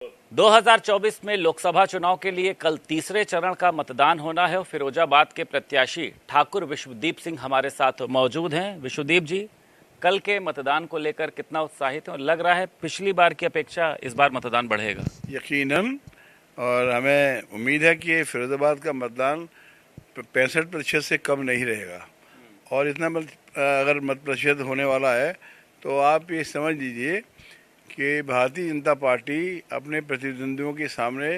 2024 में लोकसभा चुनाव के लिए कल तीसरे चरण का मतदान होना है। फिरोजाबाद के प्रत्याशी ठाकुर विश्वदीप सिंह हमारे साथ मौजूद हैं। विश्वदीप जी, कल के मतदान को लेकर कितना उत्साहित हैं और लग रहा है पिछली बार की अपेक्षा इस बार मतदान बढ़ेगा? यकीनन, और हमें उम्मीद है कि फिरोजाबाद का मतदान 65% से कम नहीं रहेगा। और इतना अगर मत प्रतिशत होने वाला है तो आप ये समझ लीजिए कि भारतीय जनता पार्टी अपने प्रतिद्वंदियों के सामने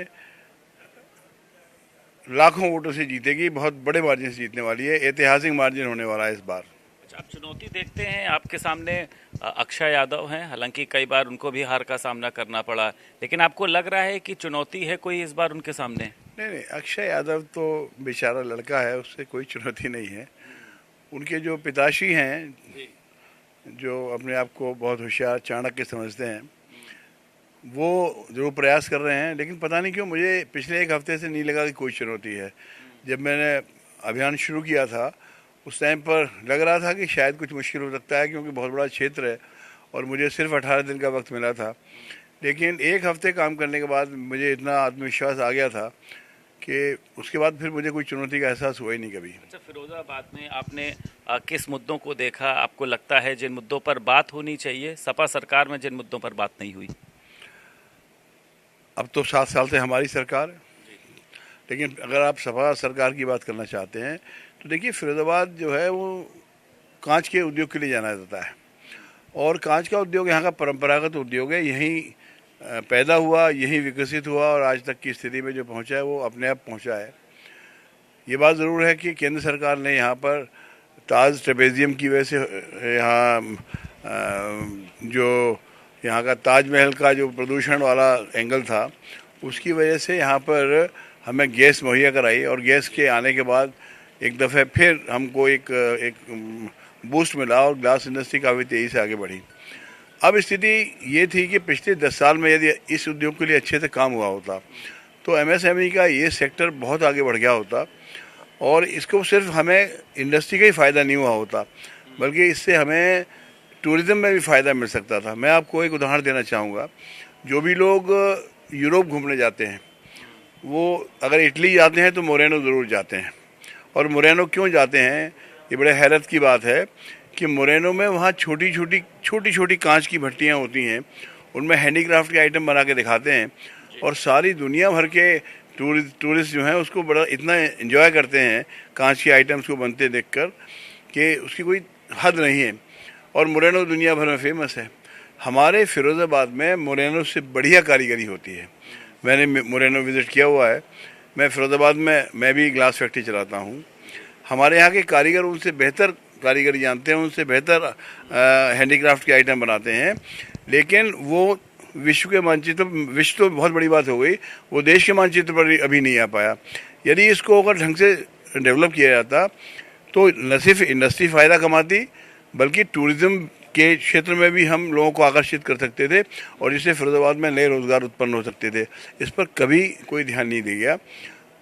लाखों वोटों से जीतेगी। बहुत बड़े मार्जिन से जीतने वाली है। ऐतिहासिक मार्जिन होने वाला है इस बार। आप चुनौती देखते हैं, आपके सामने अक्षय यादव हैं, हालांकि कई बार उनको भी हार का सामना करना पड़ा, लेकिन आपको लग रहा है कि चुनौती है कोई इस बार उनके सामने? नहीं, अक्षय यादव तो बेचारा लड़का है, उससे कोई चुनौती नहीं है। उनके जो पिताश्री हैं, जो अपने आप को बहुत होशियार चाणक्य समझते हैं, वो जरूर प्रयास कर रहे हैं, लेकिन पता नहीं क्यों मुझे पिछले एक हफ्ते से नहीं लगा कि कोई चुनौती है। जब मैंने अभियान शुरू किया था उस टाइम पर लग रहा था कि शायद कुछ मुश्किल हो सकता है, क्योंकि बहुत बड़ा क्षेत्र है और मुझे सिर्फ 18 दिन का वक्त मिला था। लेकिन एक हफ्ते काम करने के बाद मुझे इतना आत्मविश्वास आ गया था कि उसके बाद फिर मुझे कोई चुनौती का एहसास हुआ ही नहीं कभी। अच्छा, फिरोजाबाद में आपने किस मुद्दों को देखा? आपको लगता है जिन मुद्दों पर बात होनी चाहिए, सपा सरकार में जिन मुद्दों पर बात नहीं हुई? अब तो 7 साल से हमारी सरकार है, लेकिन अगर आप सपा सरकार की बात करना चाहते हैं तो देखिए, फिरोजाबाद जो है वो कांच के उद्योग के लिए जाना जाता है, और कांच का उद्योग यहाँ का परंपरागत उद्योग है। यहीं पैदा हुआ, यहीं विकसित हुआ, और आज तक की स्थिति में जो पहुँचा है वो अपने आप पहुँचा है। ये बात ज़रूर है कि केंद्र सरकार ने यहाँ पर ताज ट्रेपेजियम की वजह से यहाँ जो यहाँ का ताजमहल का जो प्रदूषण वाला एंगल था, उसकी वजह से यहाँ पर हमें गैस मुहैया कराई, और गैस के आने के बाद एक दफ़े फिर हमको एक बूस्ट मिला और ग्लास इंडस्ट्री काफ़ी तेज़ी से आगे बढ़ी। अब स्थिति ये थी कि पिछले 10 साल में यदि इस उद्योग के लिए अच्छे से काम हुआ होता तो एमएसएमई का ये सेक्टर बहुत आगे बढ़ गया होता, और इसको सिर्फ हमें इंडस्ट्री का ही फ़ायदा नहीं हुआ होता, बल्कि इससे हमें टूरिज़्म में भी फ़ायदा मिल सकता था। मैं आपको एक उदाहरण देना चाहूँगा। जो भी लोग यूरोप घूमने जाते हैं, वो अगर इटली जाते हैं तो मोरेनो ज़रूर जाते हैं। और मोरेनो क्यों जाते हैं, ये बड़े हैरत की बात है कि मोरेनो में वहाँ छोटी छोटी कांच की भट्टियाँ होती हैं, उनमें हैंडीक्राफ्ट के आइटम बना के दिखाते हैं, और सारी दुनिया भर के टूरिस्ट जो हैं उसको बड़ा इतना एंजॉय करते हैं कांच के आइटम्स को बनते देखकर कि उसकी कोई हद नहीं है। और मोरेनो दुनिया भर में फेमस है। हमारे फिरोजाबाद में मोरेनो से बढ़िया कारीगरी होती है। मैंने मोरेनो विज़िट किया हुआ है। मैं फिरोजाबाद में मैं भी ग्लास फैक्ट्री चलाता हूँ। हमारे यहाँ के कारीगर उनसे बेहतर कारीगरी जानते हैं, उनसे बेहतर हैंडीक्राफ्ट के आइटम बनाते हैं, लेकिन वो विश्व के मानचित्र, विश्व तो बहुत बड़ी बात हो गई, वो देश के मानचित्र पर अभी नहीं आ पाया। यदि इसको अगर ढंग से डेवलप किया जाता तो न सिर्फ इंडस्ट्री फ़ायदा कमाती, बल्कि टूरिज़्म के क्षेत्र में भी हम लोगों को आकर्षित कर सकते थे, और इससे फिरोजाबाद में नए रोज़गार उत्पन्न हो सकते थे। इस पर कभी कोई ध्यान नहीं दिया गया।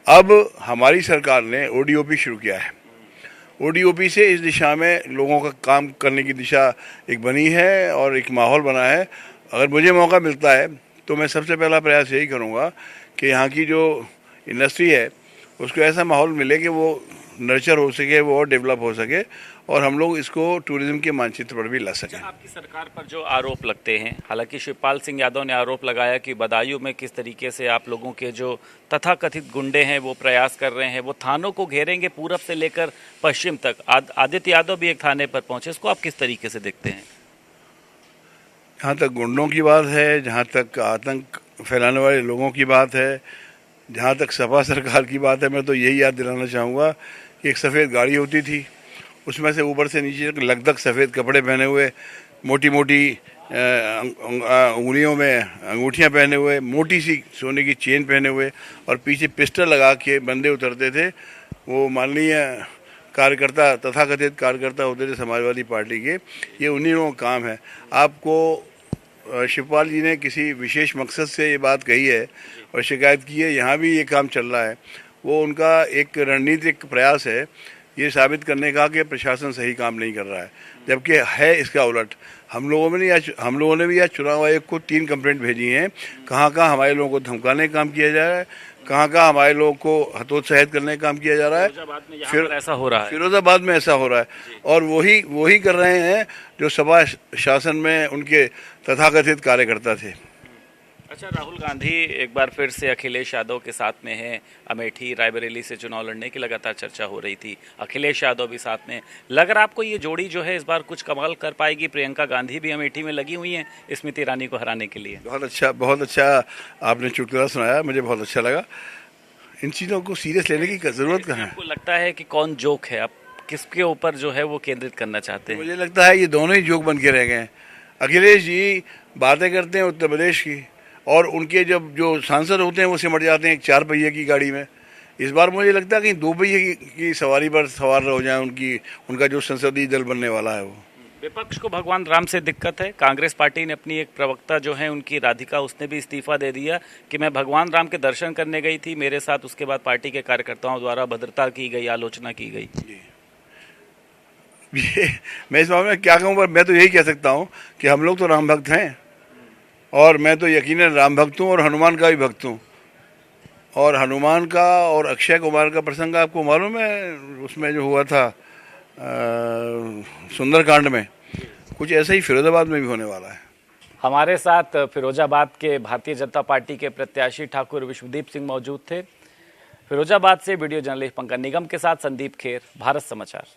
अब हमारी सरकार ने ओडीओपी शुरू किया है। ओडीओपी से इस दिशा में लोगों का काम करने की दिशा एक बनी है और एक माहौल बना है। अगर मुझे मौका मिलता है तो मैं सबसे पहला प्रयास यही करूँगा कि यहाँ की जो इंडस्ट्री है उसको ऐसा माहौल मिले कि वो नर्चर हो सके, वो और डेवलप हो सके, और हम लोग इसको टूरिज्म के मानचित्र पर भी ला सकें। आपकी सरकार पर जो आरोप लगते हैं, हालांकि शिवपाल सिंह यादव ने आरोप लगाया कि बदायूं में किस तरीके से आप लोगों के जो तथाकथित गुंडे हैं वो प्रयास कर रहे हैं, वो थानों को घेरेंगे पूरब से लेकर पश्चिम तक। आदित्य यादव भी एक थाने पर पहुंचे, इसको आप किस तरीके से देखते हैं? जहाँ तक गुंडों की बात है, जहाँ तक आतंक फैलाने वाले लोगों की बात है, जहाँ तक सपा सरकार की बात है, मैं तो यही याद दिलाना चाहूँगा कि एक सफ़ेद गाड़ी होती थी, उसमें से ऊपर से नीचे तक लगभग सफ़ेद कपड़े पहने हुए, मोटी मोटी उंगलियों में अंगूठियाँ पहने हुए, मोटी सी सोने की चेन पहने हुए, और पीछे पिस्टल लगा के बंदे उतरते थे। वो माननीय कार्यकर्ता, तथाकथित कार्यकर्ता होते थे समाजवादी पार्टी के। ये उन्हीं लोगों का काम है। आपको शिवपाल जी ने किसी विशेष मकसद से ये बात कही है और शिकायत की है, यहाँ भी ये काम चल रहा है। वो उनका एक रणनीतिक प्रयास है ये साबित करने का कि प्रशासन सही काम नहीं कर रहा है, जबकि है इसका उलट। हम लोगों ने भी आज चुनाव आयोग को 3 कंप्लेंट भेजी हैं। कहाँ कहाँ हमारे लोगों को धमकाने का काम किया जा रहा है, कहाँ कहाँ हमारे लोगों को हतोत्साहित करने का काम किया जा रहा है। फिर ऐसा हो रहा है, फिरोजाबाद में ऐसा हो रहा है, और वही कर रहे हैं जो सपा शासन में उनके तथाकथित कार्यकर्ता थे। अच्छा, राहुल गांधी एक बार फिर से अखिलेश यादव के साथ में है। अमेठी रायबरेली से चुनाव लड़ने की लगातार चर्चा हो रही थी, अखिलेश यादव भी साथ में। लग रहा आपको ये जोड़ी जो है इस बार कुछ कमाल कर पाएगी? प्रियंका गांधी भी अमेठी में लगी हुई हैं स्मृति ईरानी को हराने के लिए। बहुत अच्छा आपने चुटकुला सुनाया, मुझे बहुत अच्छा लगा। इन चीज़ों को सीरियस लेने की जरूरत कहाँ है? आपको लगता है कि कौन जोक है? आप किसके ऊपर जो है वो केंद्रित करना चाहते हैं? मुझे लगता है ये दोनों ही जोक बन के रह गए हैं। अखिलेश जी बातें करते हैं उत्तर प्रदेश की, और उनके जब जो सांसद होते हैं वो सिमट जाते हैं एक 4 पहिए की गाड़ी में। इस बार मुझे लगता है कि 2 पहिए की सवारी पर सवार हो जाए उनका जो संसदीय दल बनने वाला है वो। विपक्ष को भगवान राम से दिक्कत है। कांग्रेस पार्टी ने अपनी एक प्रवक्ता जो है उनकी राधिका, उसने भी इस्तीफा दे दिया कि मैं भगवान राम के दर्शन करने गई थी मेरे साथ। उसके बाद पार्टी के कार्यकर्ताओं द्वारा अभद्रता की गई, आलोचना की गई। मैं इस मामले में क्या कहूँ, पर मैं तो यही कह सकता हूँ कि हम लोग तो राम भक्त हैं, और मैं तो यकीनन राम भक्त हूँ और हनुमान का भी भक्त हूँ। और हनुमान का और अक्षय कुमार का प्रसंग आपको मालूम है, उसमें जो हुआ था सुंदरकांड में, कुछ ऐसा ही फिरोजाबाद में भी होने वाला है। हमारे साथ फिरोजाबाद के भारतीय जनता पार्टी के प्रत्याशी ठाकुर विश्वदीप सिंह मौजूद थे। फिरोजाबाद से वीडियो जर्नलिस्ट पंकज निगम के साथ संदीप खेर, भारत समाचार।